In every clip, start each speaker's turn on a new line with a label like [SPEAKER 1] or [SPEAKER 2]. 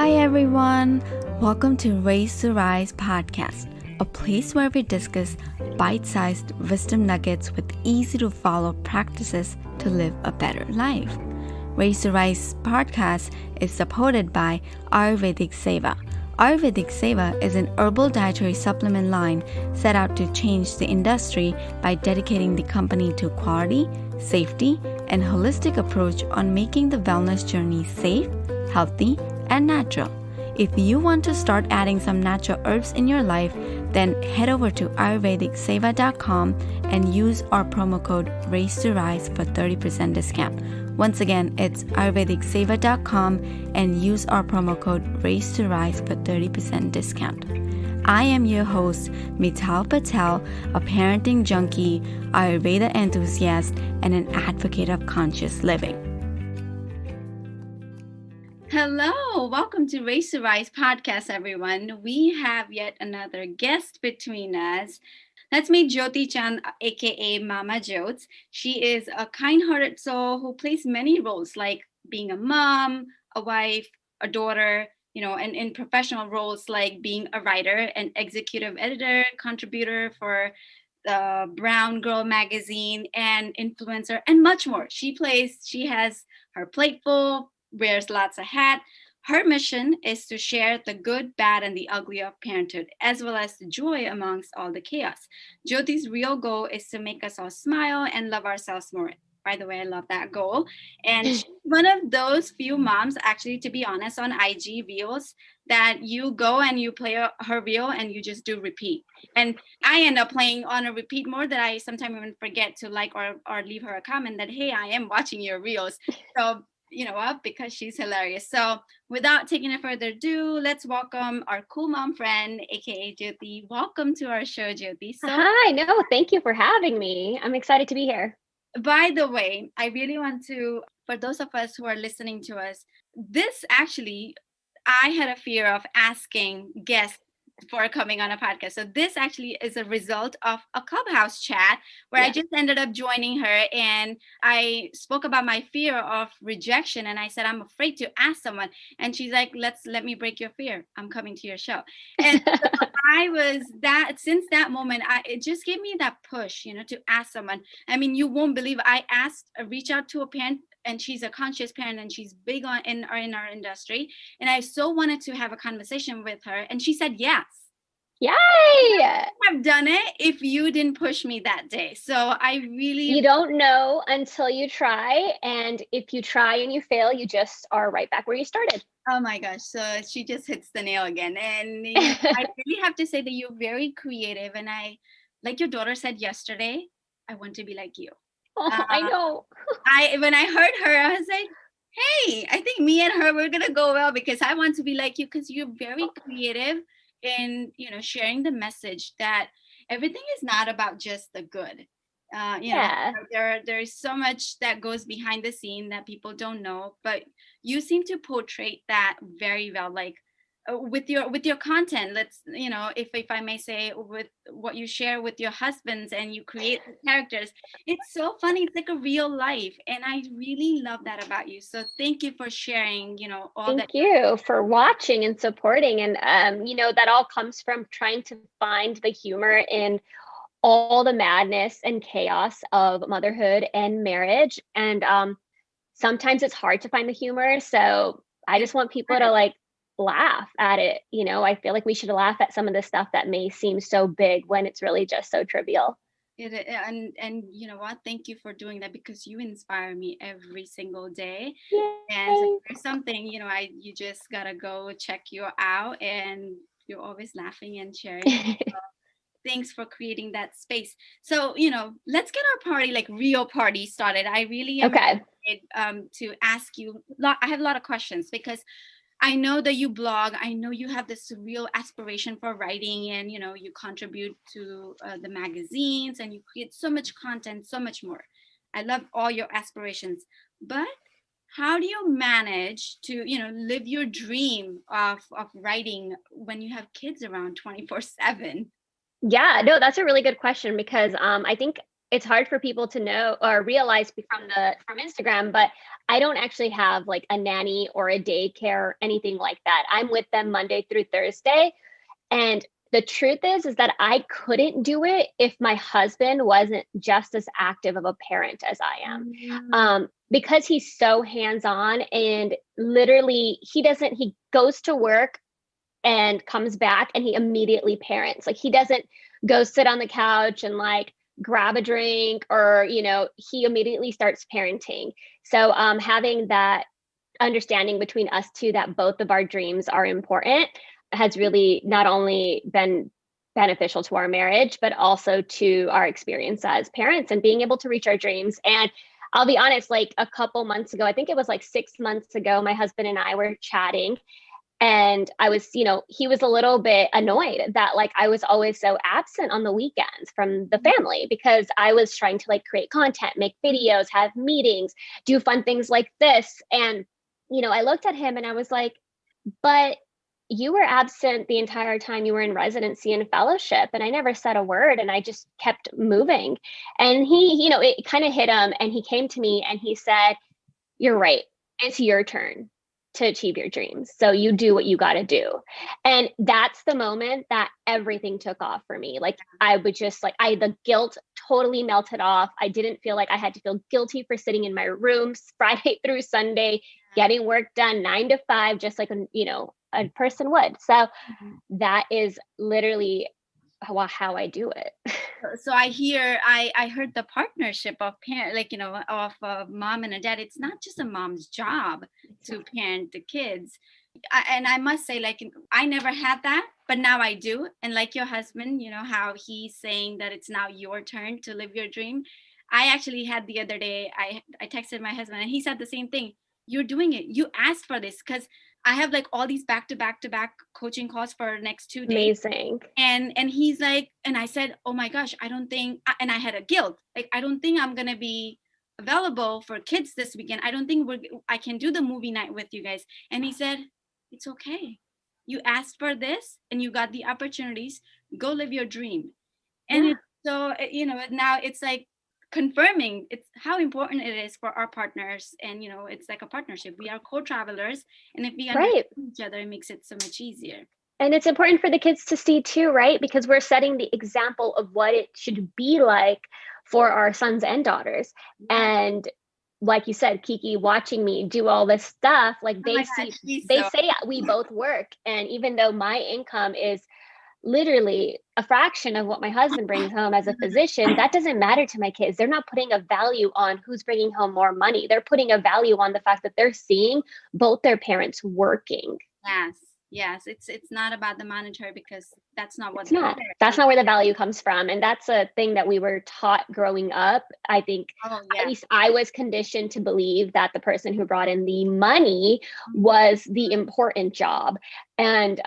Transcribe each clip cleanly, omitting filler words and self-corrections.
[SPEAKER 1] Hi everyone, welcome to Raise to Rise podcast, a place where we discuss bite-sized wisdom nuggets with easy-to-follow practices to live a better life. Raise to Rise podcast is supported by Ayurvedic Seva. Ayurvedic Seva is an herbal dietary supplement line set out to change the industry by dedicating the company to quality, safety, and holistic approach on making the wellness journey safe, healthy, and natural. If you want to start adding some natural herbs in your life, then head over to ayurvedicseva.com and use our promo code RAISE2RISE for 30% discount. Once again, it's ayurvedicseva.com and use our promo code RAISE2RISE for 30% discount. I am your host, Mital Patel, a parenting junkie, Ayurveda enthusiast, and an advocate of conscious living. Hello, welcome to Raise to Rise podcast, everyone. We have yet another guest between us. Let's meet Jyoti Chand, aka Mamajotes. She is a kind-hearted soul who plays many roles, like being a mom, a wife, a daughter, and in professional roles like being a writer, an executive editor, contributor for the Brown Girl magazine, and influencer, and much more. She has her plate full, wears lots of hats. Her mission is to share the good, bad, and the ugly of parenthood, as well as the joy amongst all the chaos. Jyoti's real goal is to make us all smile and love ourselves more. By the way, I love that goal. And she's one of those few moms, actually, to be honest, on IG Reels that you go and you play her reel and you just do repeat. And I end up playing on a repeat more that I sometimes even forget to like or leave her a comment that, hey, I am watching your reels. So you know what, because she's hilarious. So without taking a further ado, let's welcome our cool mom friend, aka Jyoti. Welcome to our show, Jyoti.
[SPEAKER 2] Hi, no, thank you for having me. I'm excited to be here.
[SPEAKER 1] By the way, I really want to, for those of us who are listening to us, this actually, I had a fear of asking guests for coming on a podcast. So this actually is a result of a Clubhouse chat where I just ended up joining her, and I spoke about my fear of rejection, and I said I'm afraid to ask someone, and she's like, let me break your fear, I'm coming to your show. And so I was that since that moment, it just gave me that push, to ask someone. I mean, you won't believe, I reach out to a parent, and she's a conscious parent, and she's big on in our industry, and I so wanted to have a conversation with her, and she said yes.
[SPEAKER 2] Yay!
[SPEAKER 1] I've done it if you didn't push me that day. So I really...
[SPEAKER 2] You don't know until you try, and if you try and you fail, you just are right back where you started.
[SPEAKER 1] Oh my gosh, so she just hits the nail again. And I really have to say that you're very creative, and I, like your daughter said yesterday, I want to be like you.
[SPEAKER 2] Oh, I know.
[SPEAKER 1] When I heard her, I was like, hey, I think me and her, we're gonna go well, because I want to be like you, because you're very creative in sharing the message that everything is not about just the good. There's so much that goes behind the scene that people don't know, but you seem to portray that very well, like with your content. Let's if I may say, with what you share with your husbands, and you create the characters, it's so funny. It's like a real life, and I really love that about you. So thank you for sharing all that.
[SPEAKER 2] Thank you for watching and supporting. And that all comes from trying to find the humor in all the madness and chaos of motherhood and marriage. And sometimes it's hard to find the humor, so I just want people to laugh at it. I feel like we should laugh at some of the stuff that may seem so big when it's really just so trivial.
[SPEAKER 1] And you know what, thank you for doing that, because you inspire me every single day.
[SPEAKER 2] Yay.
[SPEAKER 1] And so there's something, you just gotta go check you out, and you're always laughing and sharing. So thanks for creating that space. So let's get our party, like real party, started. I really am excited to ask you. I have a lot of questions, because I know that you blog. I know you have this real aspiration for writing, and you contribute to the magazines, and you create so much content, so much more. I love all your aspirations, but how do you manage to live your dream of writing when you have kids around 24/7?
[SPEAKER 2] Yeah, no, that's a really good question, because I think it's hard for people to know or realize from Instagram, but I don't actually have like a nanny or a daycare or anything like that. I'm with them Monday through Thursday. And the truth is that I couldn't do it if my husband wasn't just as active of a parent as I am.
[SPEAKER 1] Mm.
[SPEAKER 2] Because he's so hands-on, and literally he goes to work and comes back and he immediately parents. Like, he doesn't go sit on the couch and like grab a drink, or he immediately starts parenting. So having that understanding between us two that both of our dreams are important has really not only been beneficial to our marriage, but also to our experience as parents and being able to reach our dreams. And I'll be honest, like a couple months ago, I think it was like 6 months ago, my husband and I were chatting, and I was, he was a little bit annoyed that like I was always so absent on the weekends from the family, because I was trying to like create content, make videos, have meetings, do fun things like this. And, I looked at him and I was like, but you were absent the entire time you were in residency and fellowship. And I never said a word, and I just kept moving. And it kind of hit him, and he came to me and he said, "You're right. It's your turn to achieve your dreams. So you do what you got to do." And that's the moment that everything took off for me. Like, I would just like, the guilt totally melted off. I didn't feel like I had to feel guilty for sitting in my room Friday through Sunday, getting work done 9 to 5, just like a person would. So that is literally how I do it.
[SPEAKER 1] So I heard the partnership of parent, like of a mom and a dad. It's not just a mom's job to parent the kids. And I must say, like, I never had that, but now I do. And like your husband, how he's saying that it's now your turn to live your dream. I actually had the other day, I texted my husband and he said the same thing. You're doing it. You asked for this, because I have like all these back to back to back coaching calls for next 2 days.
[SPEAKER 2] Amazing.
[SPEAKER 1] And he's like, and I said, oh my gosh, I don't think, and I had a guilt, like, I don't think I'm gonna be available for kids this weekend. I don't think I can do the movie night with you guys. And he said, it's okay. You asked for this and you got the opportunities. Go live your dream. And
[SPEAKER 2] Yeah.
[SPEAKER 1] it's so, now it's like confirming it's how important it is for our partners. And it's like a partnership. We are co-travelers, and if we
[SPEAKER 2] Right.
[SPEAKER 1] understand each other, it makes it so much easier.
[SPEAKER 2] And it's important for the kids to see too, right? Because we're setting the example of what it should be like for our sons and daughters.
[SPEAKER 1] Yeah.
[SPEAKER 2] And like you said, Kiki, watching me do all this stuff, like
[SPEAKER 1] Oh my
[SPEAKER 2] they
[SPEAKER 1] gosh, he's
[SPEAKER 2] they
[SPEAKER 1] so
[SPEAKER 2] say we both work. And even though my income is literally a fraction of what my husband brings home as a physician, that doesn't matter to my kids. They're not putting a value on who's bringing home more money. They're putting a value on the fact that they're seeing both their parents working.
[SPEAKER 1] yes, it's not about the monetary, because that's not what
[SPEAKER 2] It's
[SPEAKER 1] they
[SPEAKER 2] not.
[SPEAKER 1] care.
[SPEAKER 2] That's not where the value comes from. And that's a thing that we were taught growing up. I think
[SPEAKER 1] Oh
[SPEAKER 2] at
[SPEAKER 1] yeah.
[SPEAKER 2] least I was conditioned to believe that the person who brought in the money was the important job. And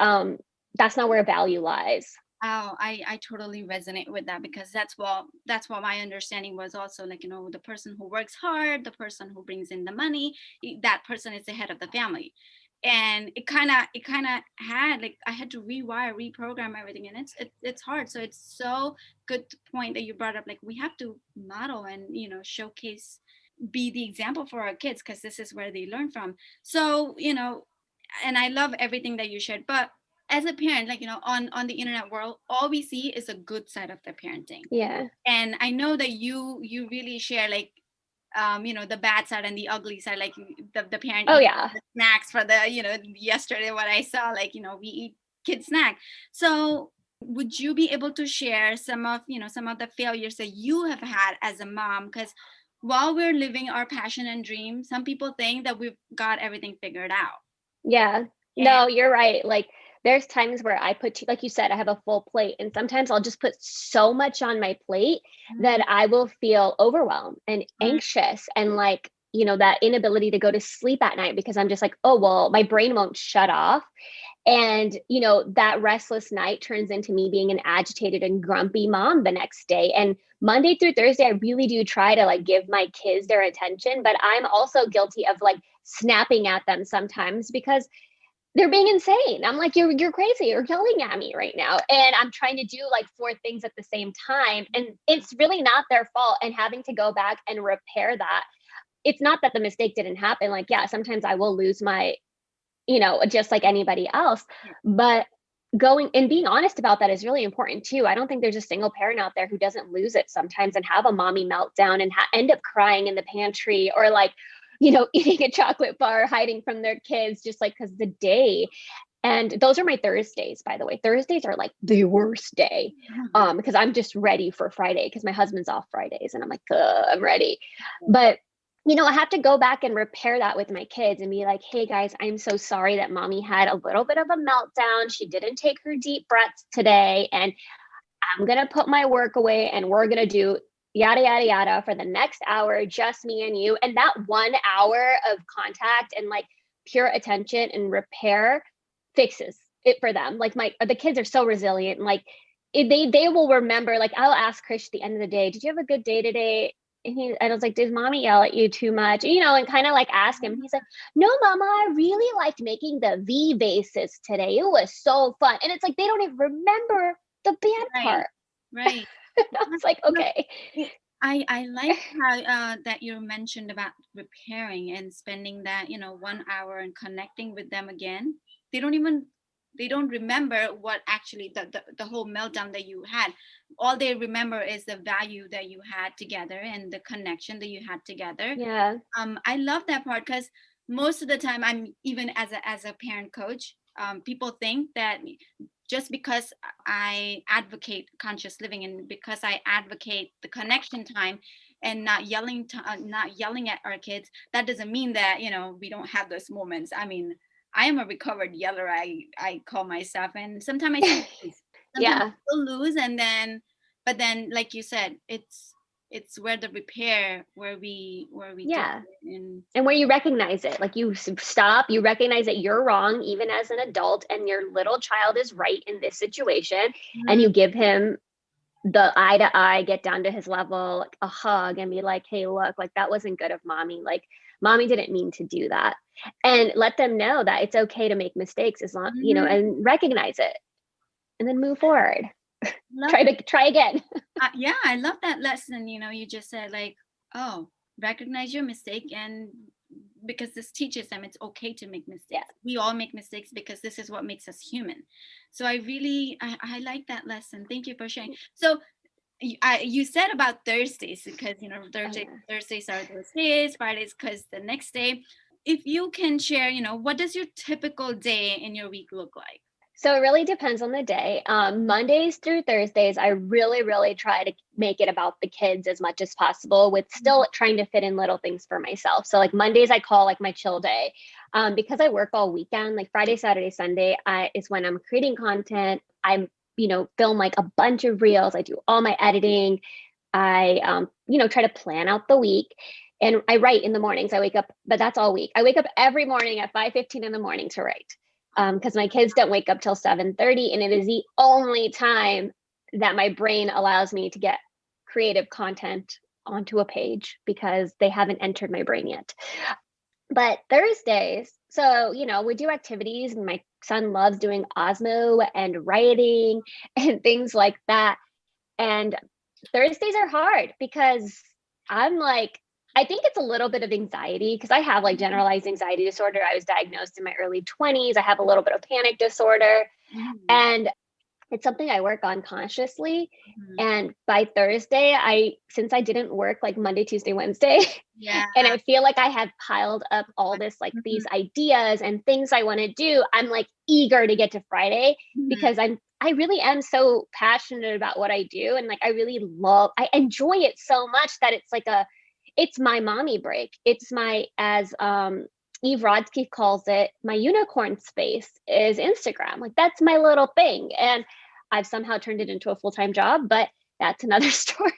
[SPEAKER 2] that's not where value lies.
[SPEAKER 1] Oh, I totally resonate with that, because that's what my understanding was also, like, the person who works hard, the person who brings in the money, that person is the head of the family. And it kind of had, like, I had to reprogram everything, and it's hard. So it's so good point that you brought up, like, we have to model and showcase, be the example for our kids, because this is where they learn from. So and I love everything that you shared, but as a parent, like, on the internet world, all we see is a good side of the parenting.
[SPEAKER 2] Yeah.
[SPEAKER 1] And I know that you really share, like, the bad side and the ugly side, like the parent
[SPEAKER 2] Oh,
[SPEAKER 1] eating
[SPEAKER 2] yeah.
[SPEAKER 1] the snacks for the yesterday, what I saw, like, we eat kid snack. So would you be able to share some of the failures that you have had as a mom? Because while we're living our passion and dream, some people think that we've got everything figured out.
[SPEAKER 2] Yeah.
[SPEAKER 1] And
[SPEAKER 2] No, you're right. Like, there's times where I put, like you said, I have a full plate, and sometimes I'll just put so much on my plate that I will feel overwhelmed and
[SPEAKER 1] mm,
[SPEAKER 2] anxious, and like, that inability to go to sleep at night, because I'm just like, oh, well, my brain won't shut off. And, that restless night turns into me being an agitated and grumpy mom the next day. And Monday through Thursday, I really do try to like give my kids their attention, but I'm also guilty of like snapping at them sometimes, because they're being insane. I'm like, you're crazy. You're yelling at me right now. And I'm trying to do like four things at the same time. And it's really not their fault. And having to go back and repair that, it's not that the mistake didn't happen. Like, yeah, sometimes I will lose my, just like anybody else.
[SPEAKER 1] Yeah.
[SPEAKER 2] But going and being honest about that is really important too. I don't think there's a single parent out there who doesn't lose it sometimes and have a mommy meltdown and end up crying in the pantry, or like, eating a chocolate bar, hiding from their kids, just like because the day. And those are my Thursdays, by the way. Thursdays are like the worst day, because I'm just ready for Friday because my husband's off Fridays and I'm like, I'm ready. But I have to go back and repair that with my kids and be like, hey guys, I'm so sorry that mommy had a little bit of a meltdown. She didn't take her deep breaths today. And I'm going to put my work away and we're going to do yada, yada, yada for the next hour, just me and you. And that 1 hour of contact and like pure attention and repair fixes it for them. Like the kids are so resilient. And like they will remember, like I'll ask Krish at the end of the day, did you have a good day today? And I was like, did mommy yell at you too much? And kind of like ask him. He's like, no, mama, I really liked making the V bases today. It was so fun. And it's like, they don't even remember the bad
[SPEAKER 1] Right.
[SPEAKER 2] part.
[SPEAKER 1] Right.
[SPEAKER 2] I was like, okay.
[SPEAKER 1] I like how that you mentioned about repairing and spending that 1 hour and connecting with them again. They don't remember what actually the whole meltdown that you had. All they remember is the value that you had together and the connection that you had together.
[SPEAKER 2] Yeah.
[SPEAKER 1] I love that part because most of the time, I'm even as a parent coach, people think that just because I advocate conscious living and because I advocate the connection time and not yelling at our kids, that doesn't mean that we don't have those moments. I mean, I am a recovered yeller. I call myself, and sometimes I still lose. Sometimes I
[SPEAKER 2] Yeah.
[SPEAKER 1] still lose, and then, but then, like you said, it's where the repair where we do
[SPEAKER 2] Yeah.
[SPEAKER 1] it, and
[SPEAKER 2] And where you recognize it, like you stop, you recognize that you're wrong, even as an adult, and your little child is right in this situation. And
[SPEAKER 1] mm,
[SPEAKER 2] you give him the eye to eye, get down to his level, like a hug, and be like, hey, look, like that wasn't good of mommy. Like, mommy didn't mean to do that. And let them know that it's okay to make mistakes as long,
[SPEAKER 1] mhm.
[SPEAKER 2] and recognize it and then move forward.
[SPEAKER 1] Love
[SPEAKER 2] Try again.
[SPEAKER 1] yeah, I love that lesson. You just said like, oh, recognize your mistake, and because this teaches them it's okay to make
[SPEAKER 2] Yeah.
[SPEAKER 1] mistakes. We all make mistakes because this is what makes us human. So I really, I like that lesson. Thank you for sharing. So you said about Thursdays because
[SPEAKER 2] Oh yeah.
[SPEAKER 1] Thursdays are those days, Fridays because the next day. If you can share, what does your typical day in your week look like?
[SPEAKER 2] So it really depends on the day. Mondays through Thursdays, I really, really try to make it about the kids as much as possible, with still trying to fit in little things for myself. So like Mondays, I call like my chill day, because I work all weekend. Like Friday, Saturday, Sunday, is when I'm creating content. I'm film like a bunch of reels. I do all my editing. I try to plan out the week. And I write in the mornings. I wake up, but that's all week. I wake up every morning at 5:15 in the morning to write, because my kids don't wake up till 7:30, and it is the only time that my brain allows me to get creative content onto a page, because they haven't entered my brain yet. But Thursdays, so we do activities, and my son loves doing Osmo and writing and things like that. And Thursdays are hard because I'm like, I think it's a little bit of anxiety because I have like generalized anxiety disorder. I was diagnosed in my early 20s. I have a little bit of panic disorder.
[SPEAKER 1] Mhm.
[SPEAKER 2] And it's something I work on consciously.
[SPEAKER 1] Mhm.
[SPEAKER 2] And by Thursday, since I didn't work like Monday, Tuesday, Wednesday,
[SPEAKER 1] Yeah.
[SPEAKER 2] and I feel like I have piled up all this, like
[SPEAKER 1] Mhm.
[SPEAKER 2] these ideas and things I want to do, I'm like eager to get to Friday,
[SPEAKER 1] Mhm.
[SPEAKER 2] because I really am so passionate about what I do. And like, I enjoy it so much that it's my mommy break. It's my, as Eve Rodsky calls it, my unicorn space is Instagram. Like that's my little thing. And I've somehow turned it into a full-time job, but that's another story.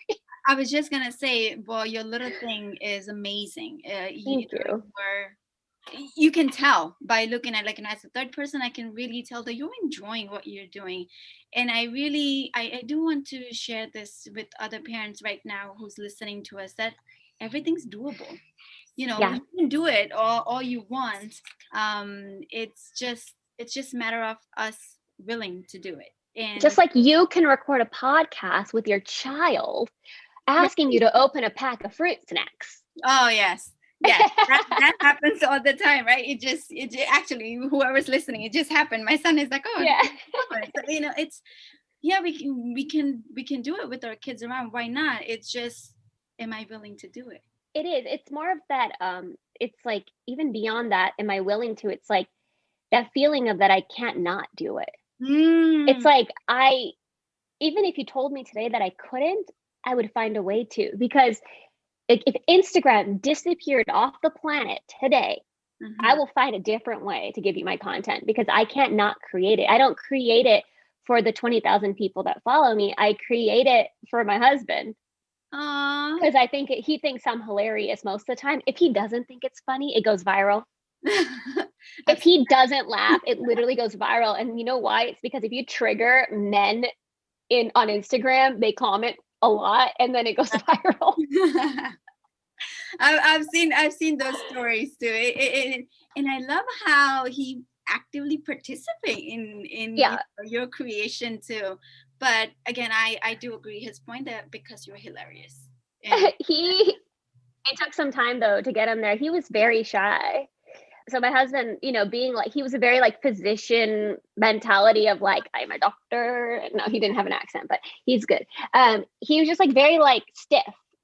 [SPEAKER 1] I was just gonna say, well, your little thing is amazing.
[SPEAKER 2] Thank you.
[SPEAKER 1] You can tell by looking at, like, and as a third person, I can really tell that you're enjoying what you're doing. And I do want to share this with other parents right now who's listening to us, that everything's doable.
[SPEAKER 2] Yeah.
[SPEAKER 1] You can do it all you want. It's just it's just a matter of us willing to do it.
[SPEAKER 2] Just
[SPEAKER 1] And
[SPEAKER 2] like you can record a podcast with your child asking you to open a pack of fruit snacks.
[SPEAKER 1] oh yes, yes, that happens all the time, right? Actually, whoever's listening, it just happened. My son is like, oh,
[SPEAKER 2] Yeah.
[SPEAKER 1] so, you know, it's yeah, we can do it with our kids around. Why not? It's just, am I willing to do it?
[SPEAKER 2] It is. It's more of that, it's like even beyond that, am I willing to? It's like that feeling of that I can't not do it. It's
[SPEAKER 1] Mm.
[SPEAKER 2] like even if you told me today that I couldn't, I would find a way to, because like if Instagram disappeared off the planet today, I
[SPEAKER 1] Mhm.
[SPEAKER 2] will find a different way to give you my content because I can't not create it. I don't create it for the 20,000 people that follow me. I create it for my husband
[SPEAKER 1] Aw.
[SPEAKER 2] because I think he thinks I'm hilarious most of the time. If he doesn't think it's funny, it goes viral. If
[SPEAKER 1] I've
[SPEAKER 2] he doesn't laugh, it literally goes viral. And you know why? It's because if you trigger men in on Instagram, they comment a lot and then it goes viral.
[SPEAKER 1] I've seen those stories too. And I love how he actively participate in
[SPEAKER 2] Yeah.
[SPEAKER 1] your creation too. But again, I do agree his point that because you're hilarious. And
[SPEAKER 2] He it took some time though to get him there. He was very shy. So my husband, being like he was a very like physician mentality of like I'm a doctor. No, he didn't have an accent, but he's good. He was just like very like stiff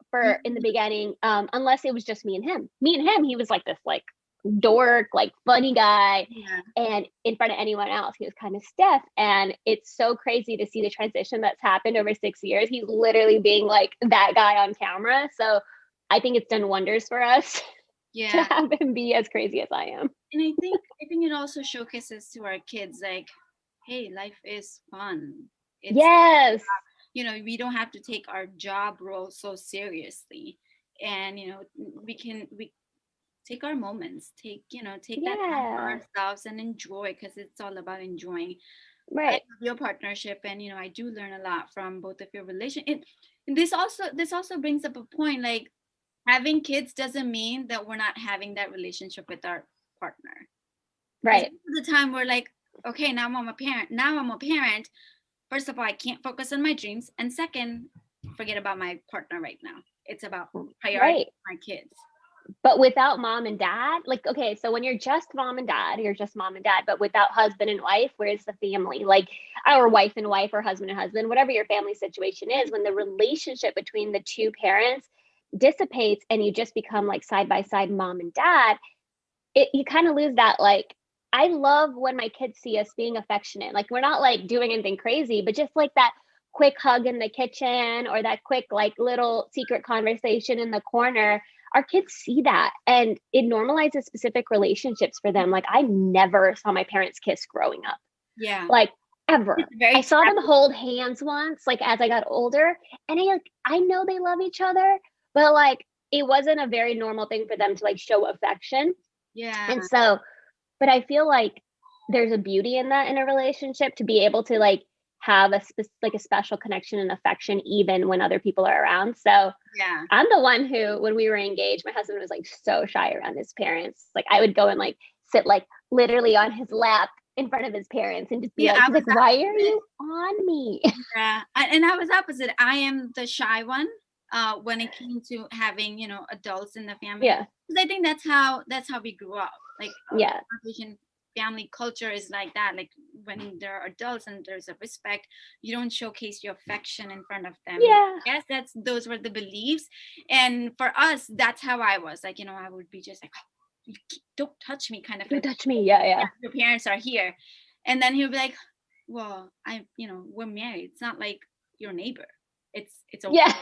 [SPEAKER 2] for in the beginning, unless it was just me and him. Me and him, he was like this like dork, like funny guy.
[SPEAKER 1] yeah,
[SPEAKER 2] And in front of anyone else, he was kind of stiff. And it's so crazy to see the transition that's happened over 6 years. He's literally being like that guy on camera. So I think it's done wonders for us to
[SPEAKER 1] yeah.
[SPEAKER 2] have him be as crazy as I am.
[SPEAKER 1] And I think it also showcases to our kids like, hey, life is fun. It's,
[SPEAKER 2] Yes.
[SPEAKER 1] we don't have to take our job role so seriously. And we take our moments, take that time for
[SPEAKER 2] Yeah.
[SPEAKER 1] ourselves and enjoy, because it's all about enjoying. I
[SPEAKER 2] Right.
[SPEAKER 1] love your partnership, and I do learn a lot from both of your relation. And this also brings up a point, like having kids doesn't mean that we're not having that relationship with our partner. Because
[SPEAKER 2] Right.
[SPEAKER 1] most of the time we're like, okay, now I'm a parent. First of all, I can't focus on my dreams, and second, forget about my partner right now. It's about priority
[SPEAKER 2] Right.
[SPEAKER 1] my kids.
[SPEAKER 2] But without mom and dad, like, okay, so when you're just mom and dad, you're just mom and dad, but without husband and wife, where's the family? Like our wife and wife or husband and husband, whatever your family situation is, when the relationship between the two parents dissipates and you just become like side by side mom and dad, you kind of lose that. Like, I love when my kids see us being affectionate. Like, we're not like doing anything crazy, but just like that quick hug in the kitchen or that quick, like, little secret conversation in the corner. Our kids see that and it normalizes specific relationships for them. Like, I never saw my parents kiss growing up,
[SPEAKER 1] Yeah,
[SPEAKER 2] like,
[SPEAKER 1] it's
[SPEAKER 2] ever. I
[SPEAKER 1] very
[SPEAKER 2] saw them
[SPEAKER 1] taboo.
[SPEAKER 2] hold hands once, like, as I got older, and I know they love each other, but like, it wasn't a very normal thing for them to like show affection.
[SPEAKER 1] Yeah,
[SPEAKER 2] And so, but I feel like there's a beauty in that in a relationship to be able to like have like a special connection and affection even when other people are around. So
[SPEAKER 1] yeah,
[SPEAKER 2] I'm the one who, when we were engaged, my husband was like so shy around his parents. Like I would go and like sit like literally on his lap in front of his parents and just be
[SPEAKER 1] yeah.
[SPEAKER 2] like,
[SPEAKER 1] I
[SPEAKER 2] he's
[SPEAKER 1] was
[SPEAKER 2] like, why are
[SPEAKER 1] opposite.
[SPEAKER 2] you on me?
[SPEAKER 1] Yeah, and I was opposite. I am the shy one. When it came to having adults in the family,
[SPEAKER 2] Yeah.
[SPEAKER 1] because I think that's how we grew up. Like
[SPEAKER 2] Yeah.
[SPEAKER 1] Asian family culture is like that. Like when there are adults and there's a respect, you don't showcase your affection in front of them.
[SPEAKER 2] Yeah.
[SPEAKER 1] Yes, those were the beliefs, and for us, that's how I was. Like I would be just like, don't touch me, kind of
[SPEAKER 2] Don't
[SPEAKER 1] like,
[SPEAKER 2] touch me. Yeah.
[SPEAKER 1] yeah,
[SPEAKER 2] Yeah.
[SPEAKER 1] your parents are here. And then he'll be like, well, we're married. It's not like your neighbor. It's okay.
[SPEAKER 2] Yeah.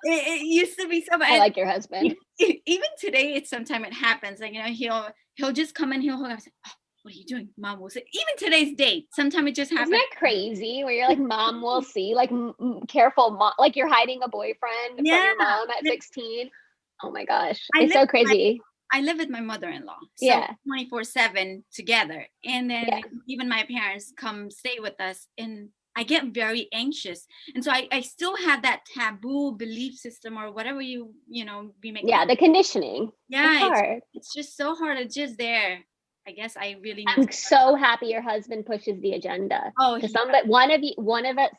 [SPEAKER 1] It used to be so bad.
[SPEAKER 2] I
[SPEAKER 1] And
[SPEAKER 2] like your husband.
[SPEAKER 1] even today, it's sometimes it happens. Like, he'll just come in, he'll say, oh, what are you doing? Mom will say, even today's date, sometimes it just
[SPEAKER 2] Isn't
[SPEAKER 1] happens.
[SPEAKER 2] that crazy? Where you're like, mom will see, like, careful, mom, like you're hiding a boyfriend from
[SPEAKER 1] Yeah.
[SPEAKER 2] your mom at 16. Oh my gosh,
[SPEAKER 1] I
[SPEAKER 2] it's
[SPEAKER 1] live
[SPEAKER 2] so
[SPEAKER 1] with my
[SPEAKER 2] crazy.
[SPEAKER 1] I live with my mother-in-law, so
[SPEAKER 2] Yeah,
[SPEAKER 1] 24/7 together. And then
[SPEAKER 2] yeah,
[SPEAKER 1] even my parents come stay with us, and I get very anxious. And so I still have that taboo belief system, or whatever we may call
[SPEAKER 2] yeah.
[SPEAKER 1] it.
[SPEAKER 2] The conditioning, it's
[SPEAKER 1] Yeah, it's
[SPEAKER 2] hard.
[SPEAKER 1] it's just so hard. It's just there. I guess I really need to.
[SPEAKER 2] I'm so happy your husband pushes the agenda,
[SPEAKER 1] Oh,
[SPEAKER 2] because
[SPEAKER 1] he
[SPEAKER 2] somebody, one of us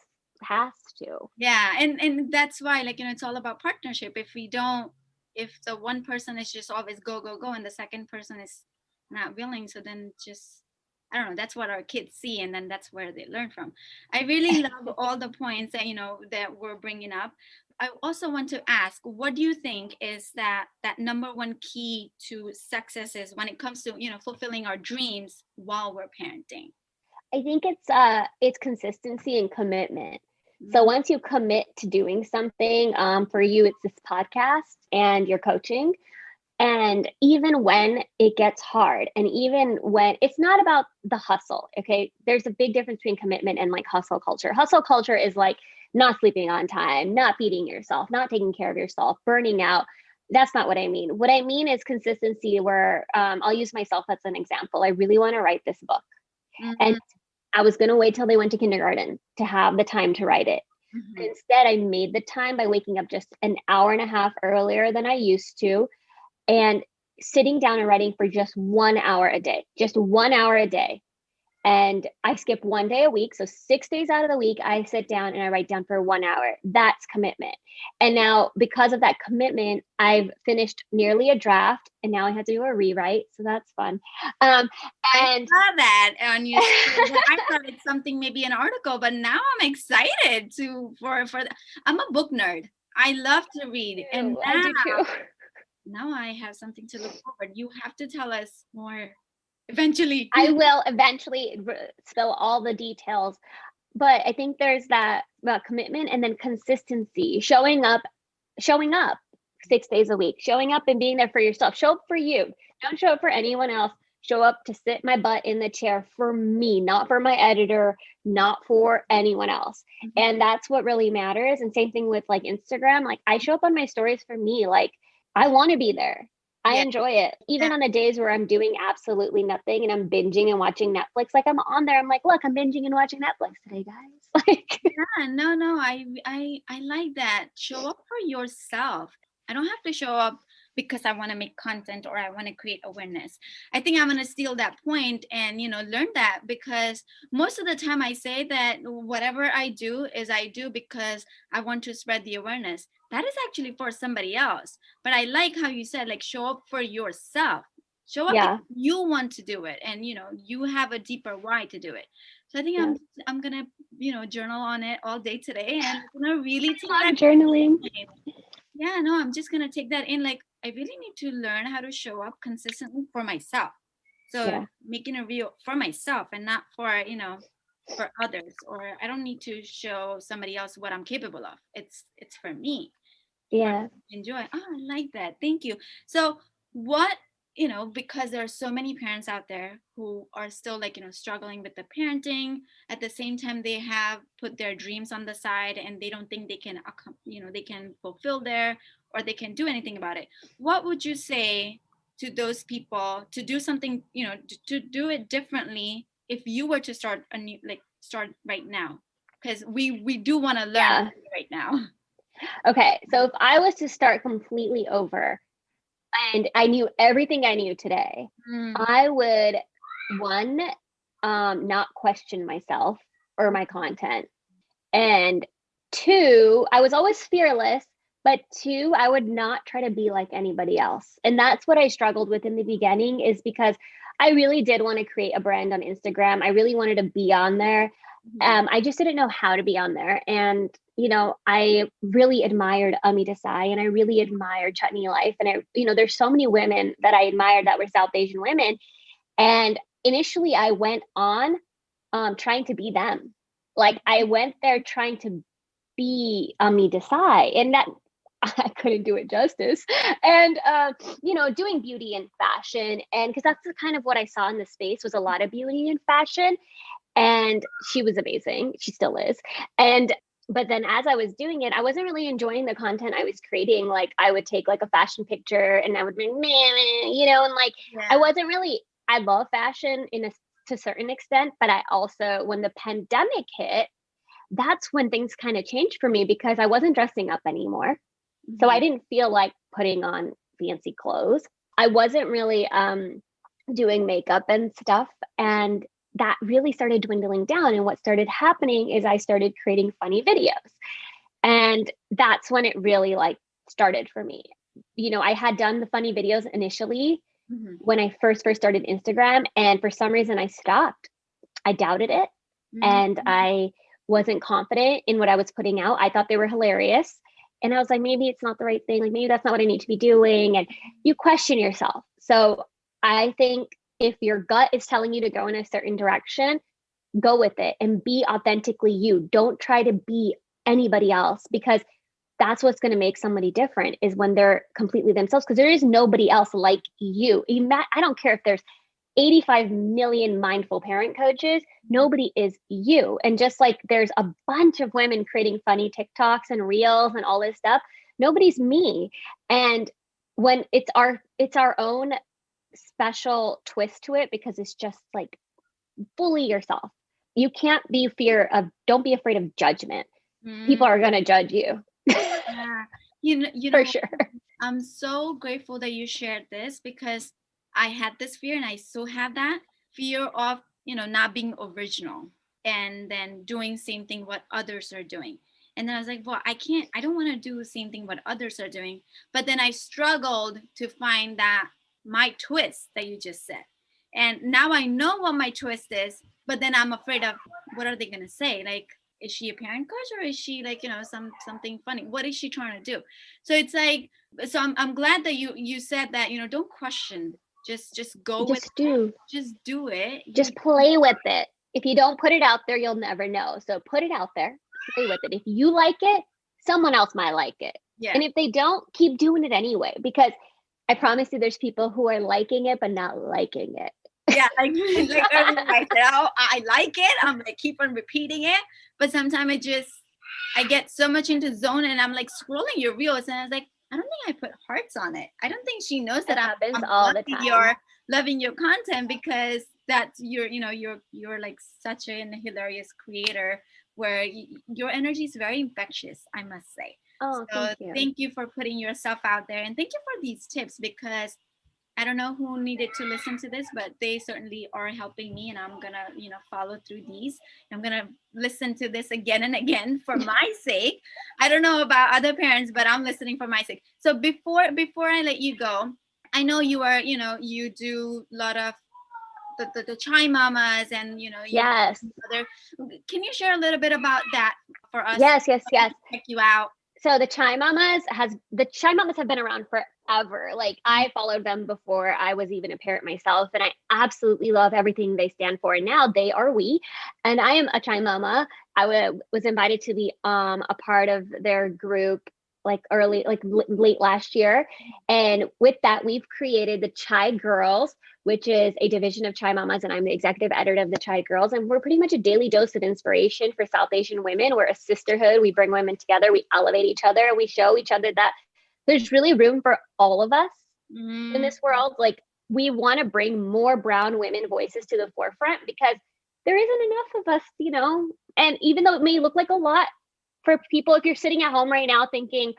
[SPEAKER 2] has to.
[SPEAKER 1] yeah, and that's why, like, it's all about partnership. If we don't, if the one person is just always go go go and the second person is not willing, so then just, I don't know, that's what our kids see, and then that's where they learn from. I really love all the points that that we're bringing up. I also want to ask, what do you think is that number one key to success is when it comes to fulfilling our dreams while we're parenting?
[SPEAKER 2] I think it's consistency and commitment. So
[SPEAKER 1] Mhm.
[SPEAKER 2] once you commit to doing something, for you, it's this podcast and your coaching. And even when it gets hard, and even when it's not about the hustle, okay, there's a big difference between commitment and like hustle culture. Hustle culture is like not sleeping on time, not feeding yourself, not taking care of yourself, burning out. That's not what I mean. What I mean is consistency, where I'll use myself as an example. I really want to write this book. And
[SPEAKER 1] Mhm.
[SPEAKER 2] I was going to wait till they went to kindergarten to have the time to write it.
[SPEAKER 1] Mhm.
[SPEAKER 2] Instead, I made the time by waking up just an hour and a half earlier than I used to, and sitting down and writing for just 1 hour a day, just 1 hour a day. And I skip one day a week. So 6 days out of the week, I sit down and I write down for 1 hour. That's commitment. And now, because of that commitment, I've finished nearly a draft, and now I have to do a rewrite. So that's fun. Um,
[SPEAKER 1] I
[SPEAKER 2] and
[SPEAKER 1] saw that on your story, but I thought it's something, maybe an article, but now I'm excited to for I'm a book nerd. I love to read, and
[SPEAKER 2] I do too.
[SPEAKER 1] now I have something to look forward. You have to tell us more eventually.
[SPEAKER 2] I will eventually spill all the details, but I think there's that commitment and then consistency, showing up 6 days a week, showing up and being there for yourself. Show up for you. Don't show up for anyone else. Show up to sit my butt in the chair for me, not for my editor, not for anyone else. And that's what really matters. And same thing with like Instagram. Like, I show up on my stories for me. Like, I want to be there. I
[SPEAKER 1] Yeah,
[SPEAKER 2] enjoy it.
[SPEAKER 1] yeah,
[SPEAKER 2] Even on the days where I'm doing absolutely nothing and I'm binging and watching Netflix, like I'm on there. I'm like, look, I'm binging and watching Netflix today, guys. Like,
[SPEAKER 1] yeah. No. I like that. Show up for yourself. I don't have to show up because I want to make content or I want to create awareness. I think I'm going to steal that point and learn that, because most of the time I say that whatever I do is I do because I want to spread the awareness. That is actually for somebody else. But I like how you said, like, show up for yourself. Show up because
[SPEAKER 2] yeah,
[SPEAKER 1] you want to do it, and you have a deeper why to do it. So I think
[SPEAKER 2] yeah.
[SPEAKER 1] I'm gonna journal on it all day today, and I'm gonna really take
[SPEAKER 2] I
[SPEAKER 1] that
[SPEAKER 2] love journaling.
[SPEAKER 1] in. Yeah, no, I'm just gonna take that in. Like, I really need to learn how to show up consistently for myself. So
[SPEAKER 2] Yeah,
[SPEAKER 1] making a reel for myself and not for for others, or I don't need to show somebody else what I'm capable of. It's for me, for
[SPEAKER 2] yeah.
[SPEAKER 1] enjoy. Oh, I like that. Thank you. So what, because there are so many parents out there who are still, like, struggling with the parenting. At the same time, they have put their dreams on the side and they don't think they can, they can fulfill their, or they can do anything about it. What would you say to those people to do something, to do it differently if you were to start a new, like, start right now? Because we do want to learn
[SPEAKER 2] Yeah.
[SPEAKER 1] right now.
[SPEAKER 2] Okay. So if I was to start completely over and I knew everything I knew today,
[SPEAKER 1] Mm.
[SPEAKER 2] I would, one, not question myself or my content. And two, I was always fearless, but two, I would not try to be like anybody else. And that's what I struggled with in the beginning, is because I really did want to create a brand on Instagram. I really wanted to be on there.
[SPEAKER 1] Mhm.
[SPEAKER 2] I just didn't know how to be on there. And, I really admired Amita Sai, and I really admired Chutney Life. And there's so many women that I admired that were South Asian women. And initially I went on trying to be them. Like, I went there trying to be Amita Sai, and that I couldn't do it justice. And doing beauty and fashion, and because that's the kind of what I saw in the space, was a lot of beauty and fashion. And she was amazing. She still is. And but then as I was doing it, I wasn't really enjoying the content I was creating. Like, I would take like a fashion picture and I would be, and like, I
[SPEAKER 1] Yeah.
[SPEAKER 2] wasn't really, I love fashion to a certain extent, but I also, when the pandemic hit, that's when things kind of changed for me, because I wasn't dressing up anymore. So I
[SPEAKER 1] Mhm.
[SPEAKER 2] didn't feel like putting on fancy clothes. I wasn't really doing makeup and stuff. And that really started dwindling down. And what started happening is I started creating funny videos. And that's when it really like started for me. I had done the funny videos initially when I first started Instagram, and for some reason I stopped. I doubted it, and I wasn't confident in what I was putting out. I thought they were hilarious. And I was like, maybe it's not the right thing. Like, maybe that's not what I need to be doing. And you question yourself. So I think if your gut is telling you to go in a certain direction, go with it and be authentically you. Don't try to be anybody else, because that's what's going to make somebody different, is when they're completely themselves, because there is nobody else like you. I don't care if there's 85 million mindful parent coaches, nobody is you. And just like there's a bunch of women creating funny TikToks and reels and all this stuff, nobody's me. And when it's our own special twist to it, because it's just like fully yourself. You can't be don't be afraid of judgment. People are going to judge you.
[SPEAKER 1] Yeah.
[SPEAKER 2] For sure.
[SPEAKER 1] I'm so grateful that you shared this, because I had this fear, and I still have that fear of, not being original and then doing same thing what others are doing. And then I was like, well, I don't want to do the same thing what others are doing. But then I struggled to find that my twist that you just said. And now I know what my twist is, but then I'm afraid of what are they going to say? Like, is she a parent coach, or is she like, something funny? What is she trying to do? So it's like, so I'm glad that you said that, don't question, just go with
[SPEAKER 2] Just do.
[SPEAKER 1] just do it.
[SPEAKER 2] Just play with it. If you don't put it out there, you'll never know. So put it out there, play with it. If you like it, someone else might like it.
[SPEAKER 1] Yeah.
[SPEAKER 2] And if they don't, keep doing it anyway, because I promise you there's people who are liking it but not liking it.
[SPEAKER 1] Yeah, like earlier I said, oh, I like it. I'm like keep on repeating it, but sometimes I get so much into zone, and I'm like scrolling your reels, and I was like, I don't think I put hearts on it. I don't think she knows that I'm
[SPEAKER 2] all the time.
[SPEAKER 1] Loving your content, because that's you're like such a hilarious creator, where your energy is very infectious, I must say.
[SPEAKER 2] Oh,
[SPEAKER 1] So
[SPEAKER 2] thank
[SPEAKER 1] you for putting yourself out there, and thank you for these tips, because I don't know who needed to listen to this, but they certainly are helping me, and I'm gonna, follow through these. I'm gonna listen to this again and again for my sake. I don't know about other parents, but I'm listening for my sake. So before I let you go, I know you are, you do a lot of the chai mamas, and
[SPEAKER 2] Yes.
[SPEAKER 1] other. Can you share a little bit about that for us?
[SPEAKER 2] Yes.
[SPEAKER 1] Check you out.
[SPEAKER 2] So the Chai Mamas have been around forever. Like, I followed them before I was even a parent myself, and I absolutely love everything they stand for. And now they are we, and I am a Chai Mama. I was invited to be a part of their group like late last year, and with that we've created the Chai Girls, which is a division of Chai Mamas, and I'm the executive editor of the Chai Girls. And we're pretty much a daily dose of inspiration for South Asian women. We're a sisterhood. We bring women together. We elevate each other. And we show each other that there's really room for all of us in this world. Like, we want to bring more brown women voices to the forefront, because there isn't enough of us. And even though it may look like a lot for people, if you're sitting at home right now thinking,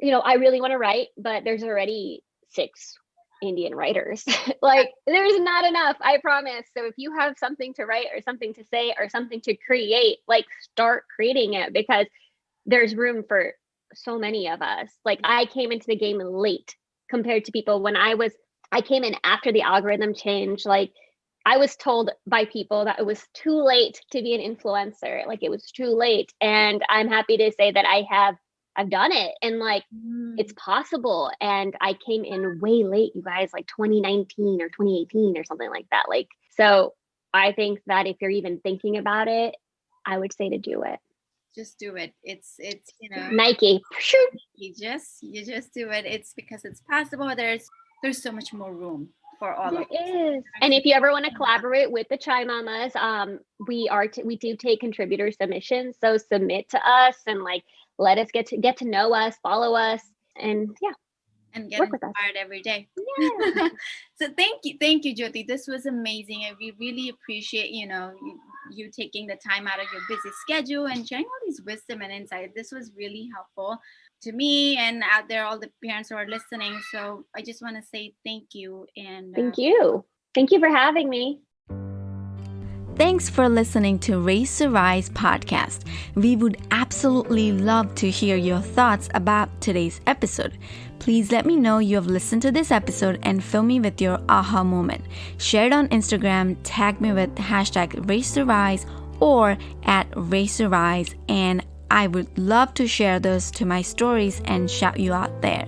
[SPEAKER 2] I really want to write, but there's already 6 Indian writers. Like, there's not enough, I promise. So if you have something to write or something to say or something to create, like, start creating it, because there's room for so many of us. Like, I came into the game late compared to people. I came in after the algorithm change. Like, I was told by people that it was too late to be an influencer. Like, it was too late. And I'm happy to say that I've done it, and like, it's possible. And I came in way late, you guys, like 2019 or 2018 or something like that. Like, so I think that if you're even thinking about it, I would say to do it.
[SPEAKER 1] Just do it. It's
[SPEAKER 2] Nike.
[SPEAKER 1] You just do it. It's because it's possible. There's so much more room for all of us.
[SPEAKER 2] There is. And if you ever want to collaborate with the Chai Mamas, we do take contributor submissions. So submit to us, and like, let us get to know us, follow us, and
[SPEAKER 1] and get inspired every day. Yeah. So thank you, Jyoti. This was amazing, and we really appreciate you taking the time out of your busy schedule and sharing all these wisdom and insight. This was really helpful to me, and out there, all the parents who are listening. So I just want to say thank you, and
[SPEAKER 2] thank you. Thank you for having me.
[SPEAKER 1] Thanks for listening to Raise to Rise podcast. We would absolutely love to hear your thoughts about today's episode. Please let me know you have listened to this episode and fill me with your aha moment. Share it on Instagram, tag me with hashtag Raise to Rise or at Raise to Rise, and I would love to share those to my stories and shout you out there.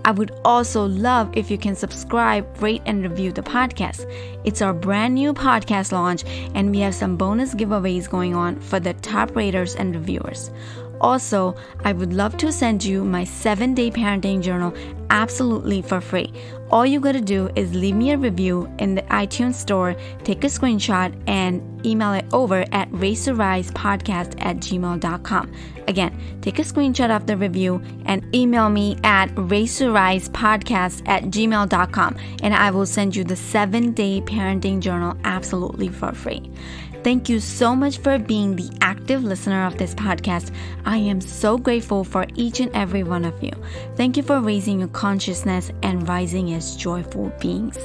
[SPEAKER 1] I would also love if you can subscribe, rate, and review the podcast. It's our brand new podcast launch, and we have some bonus giveaways going on for the top raters and reviewers. Also, I would love to send you my 7-day parenting journal absolutely for free. All you gotta do is leave me a review in the iTunes store, take a screenshot, and email it over at raiseToRisePodcast@gmail.com. Again, take a screenshot of the review and email me at raiseToRisePodcast@gmail.com, and I will send you the 7-day parenting journal absolutely for free. Thank you so much for being the active listener of this podcast. I am so grateful for each and every one of you. Thank you for raising your consciousness and rising as joyful beings.